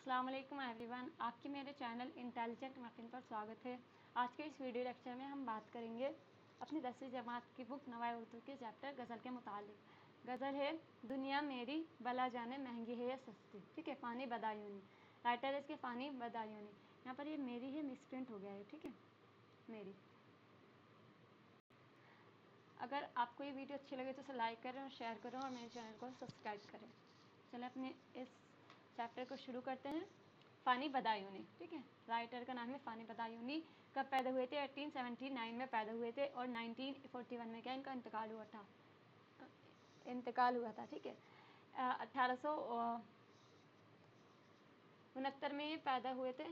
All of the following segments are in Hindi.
अस्सलाम वालेकुम एवरीवन, आपके मेरे चैनल इंटेलिजेंट मफिन पर स्वागत है। आज के इस वीडियो लेक्चर में हम बात करेंगे अपनी 10वीं जमात की बुक नवाए उर्दू के चैप्टर गज़ल के मुतालिक। गज़ल है दुनिया मेरी बला जाने महंगी है या सस्ती। ठीक है, फ़ानी बदायूनी, राइटर है इसके फ़ानी बदायूनी। यहाँ पर ये मेरी है, मिसप्रिंट हो गया है। ठीक है, मेरी। अगर आपको ये वीडियो अच्छी लगे तो उसे लाइक करें और शेयर करें और मेरे चैनल को सब्सक्राइब करें। चलिए अपने इस चैप्टर को शुरू करते हैं। फ़ानी बदायूनी, ठीक है, राइटर का नाम है फ़ानी बदायूनी। कब पैदा हुए थे? 1879 में पैदा हुए थे और 1941 में क्या इनका इंतकाल हुआ था। ठीक है, 1869 में ये पैदा हुए थे,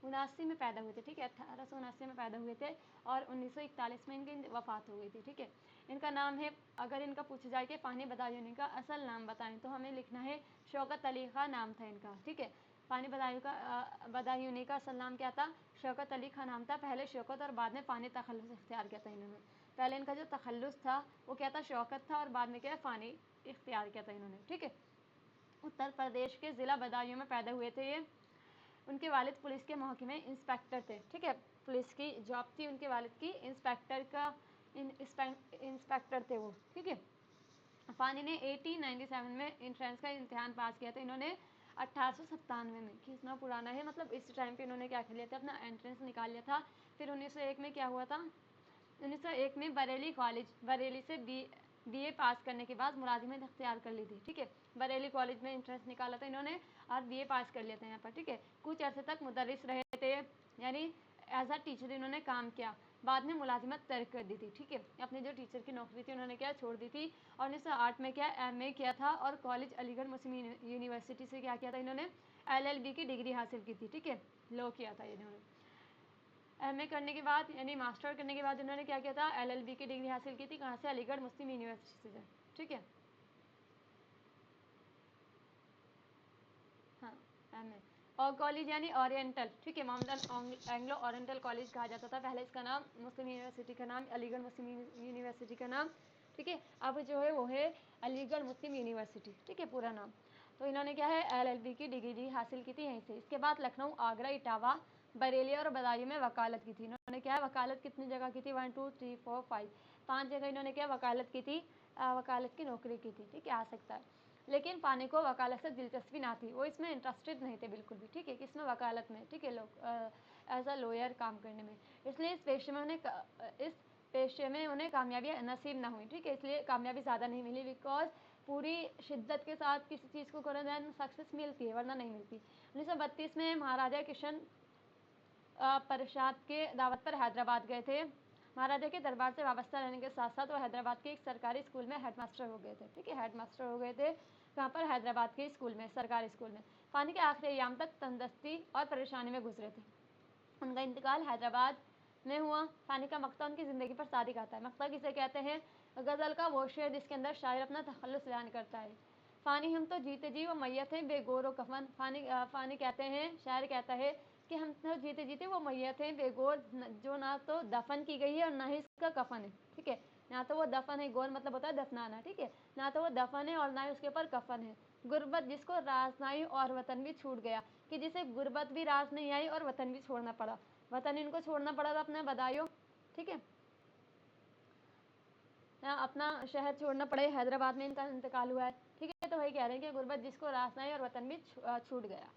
79 में पैदा हुए थे। ठीक है, 1879 में पैदा हुए थे और 1941 में इनकी वफ़ात हो गई थी। ठीक है, इनका नाम है, अगर इनका पूछा जाए कि फ़ानी बदायूनी का असल नाम बताएं तो हमें लिखना है शौकत अली खान नाम था इनका। ठीक है, फ़ानी बदायूनी का असल नाम क्या था? शौकत अली खान नाम था। पहले शौकत और बाद में फ़ानी तखल्लुस इख्तियार किया था इन्होंने। पहले इनका जो तखल्लुस था वो क्या था? शौकत था और बाद में क्या है? फ़ानी इख्तियार किया था इन्होंने। ठीक है, उत्तर प्रदेश के ज़िला बदायूं में पैदा हुए थे ये। उनके वालिद पुलिस के महकमे में इंस्पेक्टर थे। ठीक है, पुलिस की जॉब थी उनके वालिद की, इंस्पेक्टर थे वो। ठीक है, फ़ानी ने 1897 में एंट्रेंस का इम्तिहान पास किया था इन्होंने 1897 में। कितना पुराना है, मतलब इस टाइम पे इन्होंने क्या कर लिया था? अपना एंट्रेंस निकाल लिया था। फिर 1901 में क्या हुआ था? 1901 में बरेली से बीए पास करने के बाद मुलाजिमत इख्तियार कर ली थी। ठीक है, बरेली कॉलेज में एंट्रेंस निकाला था इन्होंने और बीए पास कर लिया था यहाँ पर। ठीक है, कुछ अर्से तक मुदर्रिस रहे थे, यानी एज अ टीचर इन्होंने काम किया। बाद में मुलाजिमत तर्क कर दी थी। ठीक है, अपने जो टीचर की नौकरी थी उन्होंने क्या छोड़ दी थी और 1908 में क्या एमए किया था और कॉलेज अलीगढ़ मुस्लिम यूनिवर्सिटी से क्या किया था इन्होंने? एलएलबी की डिग्री हासिल की थी। ठीक है, लॉ किया था इन्होंने। एमए करने के बाद यानी मास्टर करने के बाद उन्होंने क्या किया था? एलएलबी की डिग्री हासिल की थी। कहाँ से? अलीगढ़ मुस्लिम यूनिवर्सिटी से। ठीक है, हाँ, एमए। और कॉलेज यानी ओरिएंटल, ठीक है, मोहम्मदन एंग्लो ओरिएंटल कॉलेज कहा जाता था पहले। इसका नाम, मुस्लिम यूनिवर्सिटी का नाम अलीगढ़ मुस्लिम यूनिवर्सिटी का नाम। ठीक है, अब जो है वो है अलीगढ़ मुस्लिम यूनिवर्सिटी। ठीक है, पूरा नाम। तो इन्होंने क्या है? एलएलबी की डिग्री हासिल की थी यहीं से। इसके बाद लखनऊ, आगरा, इटावा, बरेली और बदायूं में वकालत की थी इन्होंने। क्या है? वकालत कितनी जगह की थी? 1 2 3 4 5, 5 जगह इन्होंने क्या वकालत की थी, वकालत की नौकरी की थी। ठीक है, आ सकता है। लेकिन फ़ानी को वकालत से दिलचस्पी ना थी, वो इसमें इंटरेस्टेड नहीं थे बिल्कुल भी। ठीक है, किसमें? वकालत में। ठीक है, लोग एज अ लॉयर काम करने में। इसलिए इस पेशे में उन्हें कामयाबी नसीब ना हुई। ठीक है, इसलिए कामयाबी ज़्यादा नहीं मिली, बिकॉज पूरी शिद्दत के साथ किसी चीज़ को करो देन सक्सेस मिलती है, वरना नहीं मिलती। 1932 में महाराजा किशन प्रसाद के दावत पर हैदराबाद गए थे। महाराजा के दरबार से वाबस्ता रहने के साथ साथ वो हैदराबाद के एक सरकारी स्कूल में हेडमास्टर हो गए थे। ठीक है, हेडमास्टर हो गए थे कहाँ पर? हैदराबाद के स्कूल में, सरकारी स्कूल में। फ़ानी के आखिरी अयाम तक तंदुरुस्ती और परेशानी में गुजरे थे। उनका इंतकाल हैदराबाद में हुआ। फ़ानी का मक्ता उनकी ज़िंदगी पर सादिक आता है। मक्ता किसे कहते हैं? गज़ल का वो शेर जिसके अंदर शायर अपना तखल्लुस बयान करता है। फ़ानी हम तो जीते जी वो मैयत हैं बेगौर व कफ़न। फ़ानी कहते हैं, शायर कहता है कि हम तो जीते जीते वो मैयत हैं बेगौर, जो ना तो दफन की गई है और ना ही इसका कफन है। ठीक है, ना तो वो दफन है, गौर मतलब होता है दफनाना। ठीक है, ना तो वो दफन है और ना ही उसके ऊपर कफन है। गुर्बत जिसको राज ना आई और वतन भी छूट गया, कि जिसे गुर्बत भी राज नहीं आई और वतन भी छोड़ना पड़ा। वतन इनको छोड़ना पड़ा था अपना बदायूं। ठीक है, अपना शहर छोड़ना पड़े, हैदराबाद में इनका इंतकाल हुआ है। ठीक है, तो वही कह रहे हैं कि गुर्बत जिसको रास नहीं और वतन भी छूट गया।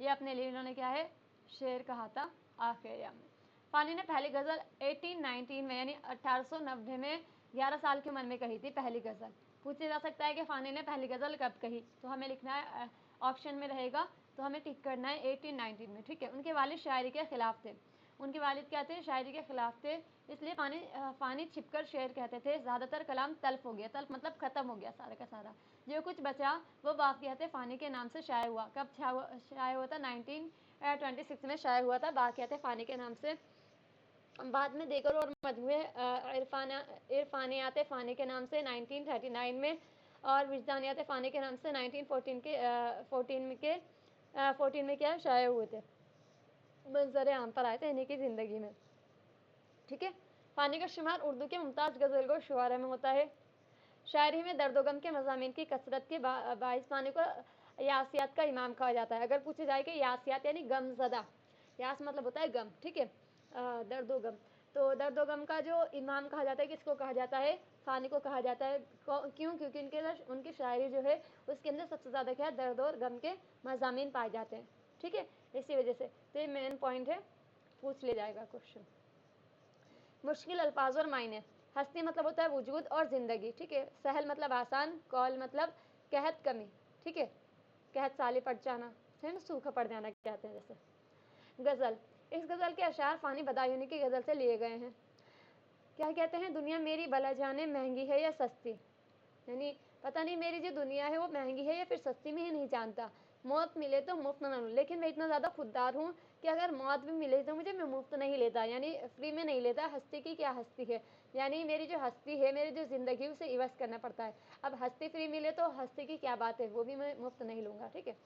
ये अपने लिए इन्होंने क्या है? शेर कहा था आखिर में। फ़ानी ने पहली गज़ल 1819 में यानी 1890 में 11 साल की उम्र में कही थी पहली गज़ल। पूछा जा सकता है कि फ़ानी ने पहली गज़ल कब कही, तो हमें लिखना है, ऑप्शन में रहेगा तो हमें टिक करना है 1819 में। ठीक है, उनके वालिद शायरी के ख़िलाफ़ थे। उनके वालिद क्या थे? शायरी के ख़िलाफ़ थे, इसलिए फ़ानी छिपकर शेर कहते थे। ज़्यादातर कलाम तल्फ़ हो गया, तल्फ़ मतलब ख़त्म हो गया सारा का सारा। जो कुछ बचा वो वाक़ियात फ़ानी के नाम से शाया हुआ। कब शाया हुआ था? 1926 में शाया हुआ था, वाक़ियात फ़ानी के नाम से। बाद में देगर और मजमूए इरफानियात फ़ानी के नाम से 1939 में और विजदानियात फ़ानी के नाम से 14 में क्या शाया हुए थे, मंजर आम पर आए थे इन्हीं की ज़िंदगी में। ठीक है, फ़ानी का शुमार उर्दू के मुमताज़ गज़ल गो शुआरा में होता है। शायरी में दर्द गम के मज़ामीन की कसरत के बाइस फ़ानी को यासियात का इमाम कहा जाता है। अगर पूछा जाए कि यासियात यानी गमज़दा, यास मतलब होता है गम, ठीक है, दर्द व गम। तो दर्द व गम का जो इमाम कहा जाता है, किसको कहा जाता है? फ़ानी को कहा जाता है। क्यों? क्योंकि उनकी शायरी जो है उसके अंदर सबसे ज़्यादा क्या है, दर्द और गम के मज़ामीन पाए जाते हैं, ठीक है, इसी वजह से। तो ये मेन पॉइंट है, पूछ ले जाएगा क्वेश्चन। मुश्किल अल्फाज और मायने। हस्ती मतलब होता है वजूद और ज़िंदगी, ठीक है। सहल मतलब आसान, कौल मतलब कहत कमी, ठीक है, कहत साली पड़ जाना, है ना, सूखा पड़ जाना कहते हैं जैसे। गज़ल, इस गज़ल के अशार फ़ानी बदायूनी की गज़ल से लिए गए हैं। क्या कहते हैं? दुनिया मेरी भला जाने महंगी है या सस्ती, यानी पता नहीं मेरी जो दुनिया है वो महंगी है या फिर सस्ती में ही नहीं जानता। मौत मिले तो मुफ्त ना लूँ, लेकिन मैं इतना ज़्यादा खुददार हूँ कि अगर मौत भी मिले तो मुझे मैं मुफ्त नहीं लेता, यानी फ्री में नहीं लेता। हस्ती की क्या हस्ती है, यानी मेरी जो हस्ती है, मेरी जो ज़िंदगी उसे इवज़ करना पड़ता है। अब हस्ती फ्री मिले तो हस्ती की क्या बात है, वो भी मैं मुफ्त नहीं लूँगा, ठीक है।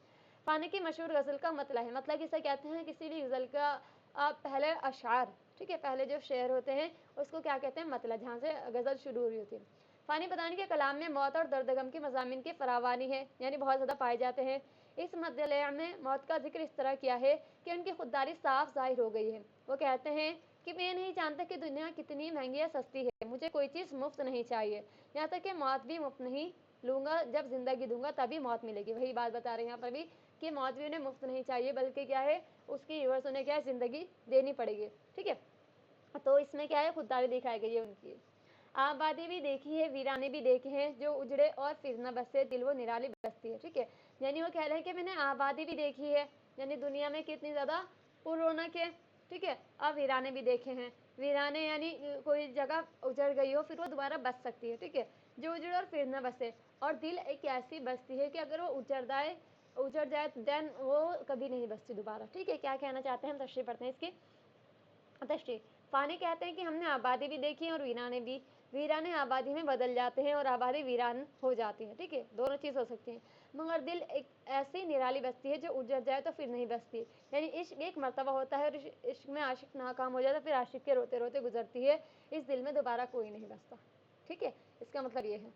फ़ानी की मशहूर गज़ल का मतला है, मतलब किसे कहते हैं? किसी भी गज़ल का पहले अशार, ठीक है, पहले जो शेर होते हैं उसको क्या कहते हैं? मतला, जहाँ से गज़ल शुरू हो रही होती है। फ़ानी बदायूनी के कलाम में मौत और दर्द गम के मज़ामीन की फरावानी है, यानी बहुत ज़्यादा पाए जाते हैं। इस मतले में मौत का जिक्र इस तरह किया है कि उनकी खुददारी साफ ज़ाहिर हो गई है। वो कहते हैं कि मैं नहीं जानता कि दुनिया कितनी महंगी या सस्ती है, मुझे कोई चीज़ मुफ्त नहीं चाहिए, यहाँ तक कि मौत भी मुफ्त नहीं लूँगा, जब ज़िंदगी दूंगा तभी मौत मिलेगी। वही बात बता रहे हैं यहाँ पर भी कि मौत भी उन्हें मुफ्त नहीं चाहिए, बल्कि क्या है, उसकी रिवर्स उन्हें क्या है, ज़िंदगी देनी पड़ेगी, ठीक है। तो इसमें क्या है, खुददारी दिखाई गई है उनकी। आबादी भी देखी है, वीराने भी देखे हैं, जो उजड़े और फिर न बसे दिल वो निराली बसती है, ठीक है। यानी वो कह रहे हैं कि मैंने आबादी भी देखी है, यानी दुनिया में कितनी ज़्यादा पुरौनक है, ठीक है, और वीराने भी देखे हैं। वीराने यानी कोई जगह उजड़ गई हो फिर वो दोबारा बस सकती है, ठीक है, जो उजड़े और फिर न बसे। और दिल एक ऐसी बस्ती है कि अगर वो उजड़ जाए देन वो कभी नहीं बसती दोबारा, ठीक है। क्या कहना चाहते हैं, हम तशरीह पढ़ते हैं इसकी तशरीह। फ़ानी कहते हैं कि हमने आबादी भी देखी है और वीराने भी। वीराने आबादी में बदल जाते हैं और आबादी वीरान हो जाती है, ठीक है, दोनों चीज़ हो सकती है। मगर दिल एक ऐसी निराली बस्ती है जो उजड़ जाए तो फिर नहीं बसती, यानी इश्क एक मर्तबा होता है और इश्क में आशिक नाकाम हो जाता है, फिर आशिक के रोते रोते गुजरती है, इस दिल में दोबारा कोई नहीं बसता, ठीक है। इसका मतलब ये है।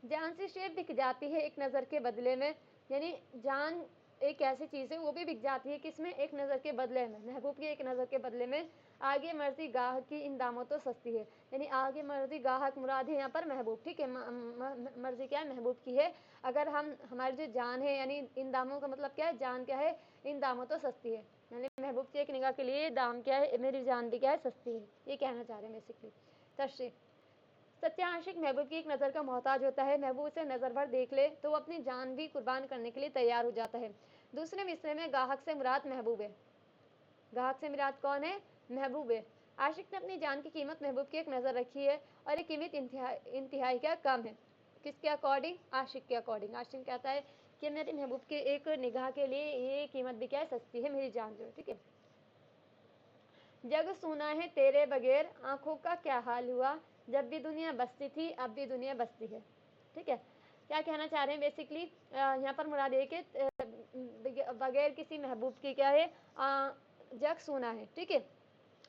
जान से शेर बिक जाती है एक नज़र के बदले में, यानी जान एक ऐसी चीज़ है वो भी बिक जाती है, किसमें? एक नज़र के बदले में, महबूब की एक नज़र के बदले में। आगे मर्जी गाहक की इन दामों तो सस्ती है, यानी आगे मर्जी गाहक मुराद है यहाँ पर महबूब, ठीक है। मर्जी क्या है? महबूब की है। अगर हमारी जो जान है, यानी इन दामों का मतलब क्या है? जान क्या है? इन दामों तो सस्ती है, यानी महबूब की एक निगाह के लिए दाम क्या है? मेरी जान भी क्या है? सस्ती है, ये कहना चाह रहे हैं बेसिकली। तशरीह। सच्चा आशिक महबूब की एक नज़र का मोहताज होता है, महबूब उसे नज़र भर देख ले तो वो अपनी जान भी कुर्बान करने के लिए तैयार हो जाता है। दूसरे मिसरे में गाहक से मुराद महबूब है। गाहक से मुराद कौन है? महबूब है। आशिक ने अपनी जान की कीमत महबूब की एक नज़र रखी है और ये कीमत इंतहाई क्या कम है। किसके अकॉर्डिंग? आशिक के अकॉर्डिंग। आशिक कहता है कि मेरे महबूब के एक निगाह के लिए ये कीमत भी क्या है? सस्ती है, मेरी जान जो है, ठीक है। जग सुना है तेरे बगैर आंखों का क्या हाल हुआ, जब भी दुनिया बसती थी अब भी दुनिया बसती है, ठीक है। क्या कहना चाह रहे हैं बेसिकली, यहाँ पर मुराद है कि बगैर किसी महबूब की क्या है, जग सुना है, ठीक है।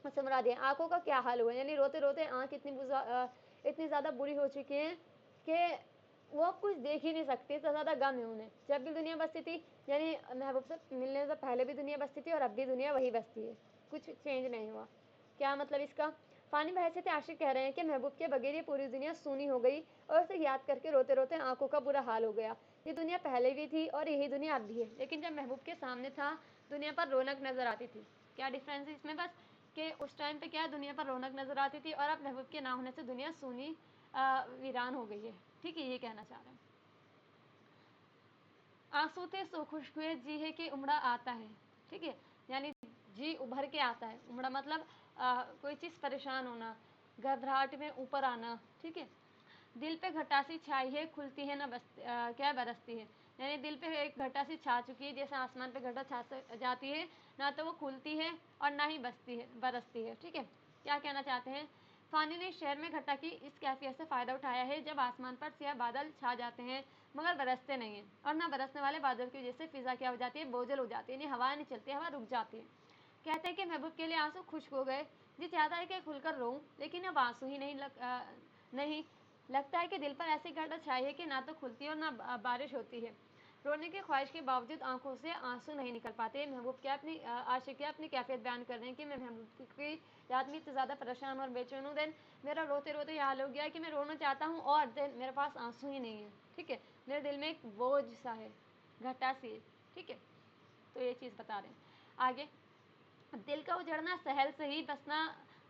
उससे मुराद है आंखों का क्या हाल हुआ, यानी रोते रोते आंख इतनी ज़्यादा बुरी हो चुकी हैं कि वो कुछ देख ही नहीं सकती, इतना ज़्यादा गम है उन्हें। जब भी दुनिया बसती थी, यानी महबूब से मिलने से पहले भी दुनिया बसती थी और अब भी दुनिया वही बसती है, कुछ चेंज नहीं हुआ। क्या मतलब इसका? फ़ानी बहसीत आशिक कह रहे हैं कि महबूब के बगैर ये पूरी दुनिया सूनी हो गई और उसे याद करके रोते रोते आंखों का बुरा हाल हो गया। ये दुनिया पहले भी थी और यही दुनिया अब भी है, लेकिन जब महबूब के सामने था दुनिया पर रौनक नज़र आती थी। क्या डिफरेंस है इसमें? बस कि उस टाइम पे क्या है, दुनिया पर रौनक नज़र आती थी और अब महबूब के ना होने से दुनिया सूनी वीरान हो गई है, ठीक है, ये कहना चाह रहे हैं। आंसू थे सो खुश्क हुए जी है कि उमड़ा आता है, ठीक है, यानी जी उभर के आता है। उमड़ा मतलब कोई चीज़ परेशान होना, घबराहट में ऊपर आना, ठीक है। दिल पे घटासी छाई है खुलती है ना क्या बरसती है, यानी दिल पे एक घटासी छा चुकी है, जैसे आसमान पे घटा छा जाती है, ना तो वो खुलती है और ना ही बरसती है, ठीक है। क्या कहना चाहते हैं? फ़ानी ने शहर में घटा की इस कैफियत से फ़ायदा उठाया है जब आसमान पर सियाह बादल छा जाते हैं मगर बरसते नहीं हैं, और ना बरसने वाले बादल की वजह से फ़िज़ा क्या हो जाती है? बोझल हो जाती है, यानी हवा नहीं चलती, हवा रुक जाती है। कहते हैं कि महबूब के लिए आंसू खुश्क हो गए, जी चाहता है कि खुलकर रोऊं, लेकिन अब आंसू ही नहीं लगता है कि दिल पर ऐसी घटा छाई है कि ना तो खुलती है और ना बारिश होती है। रोने की ख्वाहिश के बावजूद आंखों से आंसू नहीं निकल पाते। महबूब क्या अपनी आशिक क्या अपनी कैफियत बयान कर रहे हैं कि मैं महबूब की याद में इतना ज़्यादा परेशान और बेचैन हूँ। देन मेरा रोते रोते ये हाल हो गया है कि मैं रोना चाहता हूँ और देन मेरे पास आंसू ही नहीं है। ठीक है, मेरे दिल में एक बोझ सा है, घटा सी है। ठीक है, तो ये चीज़ बता रहे हैं आगे। दिल का उजड़ना सहल सही, बसना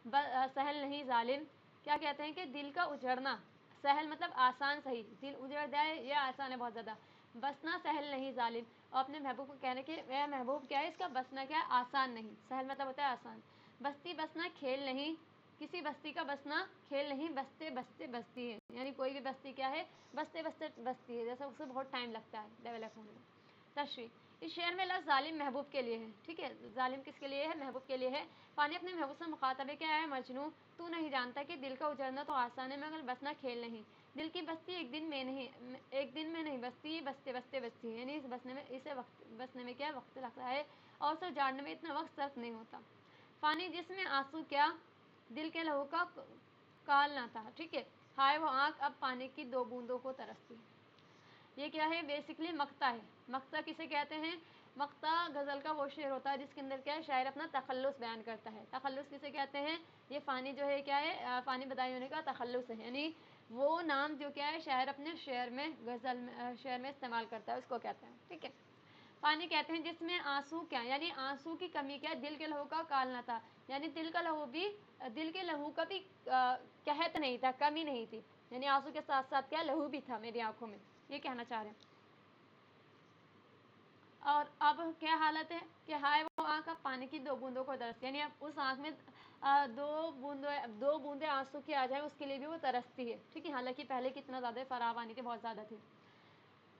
सहल नहीं जालिम। क्या कहते हैं कि दिल का उजड़ना, सहल मतलब आसान सही, दिल उजड़ जाए ये आसान है बहुत ज़्यादा, बसना सहल नहीं जालिम। और अपने महबूब को कहने के वह महबूब क्या है, इसका बसना क्या है, आसान नहीं। सहल मतलब होता है आसान। बस्ती बसना खेल नहीं, किसी बस्ती का बसना खेल नहीं, बसते बसते बसती है। यानी कोई भी बस्ती क्या है, बसते बसते बसती है, जैसे उसे बहुत टाइम लगता है डेवलप होने में। तशरी, इस शेर में लफ्ज़ जालिम महबूब के लिए है। ठीक है, जालिम किसके लिए है, महबूब के लिए है। पानी अपने महबूब से मुखातब है, क्या है, मजनू तू नहीं जानता कि दिल का उजड़ना तो आसान है मगर बसना खेल नहीं। दिल की बस्ती एक दिन में नहीं बसती, बसते बसते बसती है। यानी इस बसने में इसे वक्त बसने में क्या वक्त लगता है और उसे उजाड़ने में इतना वक्त सर्फ नहीं होता। पानी जिसमें आंसू क्या, दिल के लहू का काल ना था। ठीक है, हाय वो आँख अब पानी की दो बूंदों को तरसती है। ये क्या है, बेसिकली मक्ता है। मक्ता किसे कहते हैं, मक्ता गज़ल का वो शेर होता है जिसके अंदर क्या है, शायर अपना तखल्लुस बयान करता है। तखल्लुस किसे कहते हैं, ये फ़ानी जो है क्या है, फ़ानी बदाई होने का तखल्लुस है। यानी वो नाम जो क्या है शायर अपने शेर में गज़ल में शेर में इस्तेमाल करता है, उसको कहते हैं। ठीक है, पानी कहते हैं जिसमें आंसू क्या, यानी आंसू की कमी क्या, दिल के लहू का काल ना था। यानी दिल का लहू भी, दिल के लहू का भी कहत नहीं था, कमी नहीं थी। यानी आंसू के साथ साथ क्या लहू भी था मेरी आंखों में, ये कहना चाह रहे हैं। और अब क्या हालत है कि हाय वो आँख अब पानी की दो बूंदों को तरसती है। यानी अब उस आँख में दो बूंदे आंसू की आ जाए उसके लिए भी वो तरसती है। ठीक है, हालांकि पहले कितना ज़्यादा फरावानी थी, बहुत ज़्यादा थी।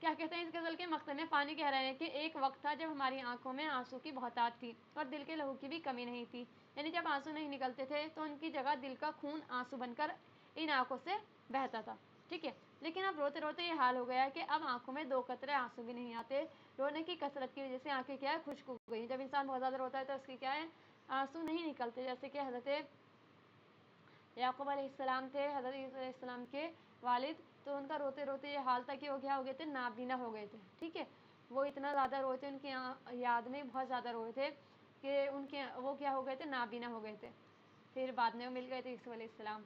क्या कहते हैं इस गज़ल के मकते में, पानी कह रहे हैं कि एक वक्त था जब हमारी आंखों में आंसू की बहुतायत थी और दिल के लहू की भी कमी नहीं थी। यानी जब आंसू नहीं निकलते थे तो उनकी जगह दिल का खून आंसू बनकर इन आंखों से बहता था। ठीक है, लेकिन अब रोते रोते ये हाल हो गया है कि अब आंखों में दो कतरे आंसू भी नहीं आते। रोने की कसरत की वजह से आंखें क्या है, खुश्क हो गई। जब इंसान बहुत ज़्यादा रोता है तो उसकी क्या है, आंसू नहीं निकलते। जैसे कि हज़रत याकूब अलैहिस्सलाम थे, हज़रत यूसुफ अलैहिस्सलाम के वालिद, तो उनका रोते रोते ये हाल था कि वो क्या हो गए थे, नाबीना हो गए थे। ठीक है, वो इतना ज़्यादा रोए थे, उनकी याद में बहुत ज़्यादा रोए थे कि उनके वो क्या हो गए थे, नाबीना हो गए थे। फिर बाद में वो मिल गए थे यूसुफ अलैहिस्सलाम।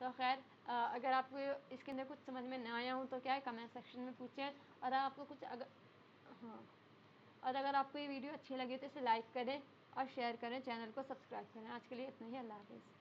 तो खैर अगर आपको इसके अंदर कुछ समझ में ना आया हो तो क्या है, कमेंट सेक्शन में पूछें। और आपको कुछ हाँ, और अगर आपको ये वीडियो अच्छी लगी तो इसे लाइक करें और शेयर करें, चैनल को सब्सक्राइब करें। आज के लिए इतना ही, अल्लाह हाफ़िज़।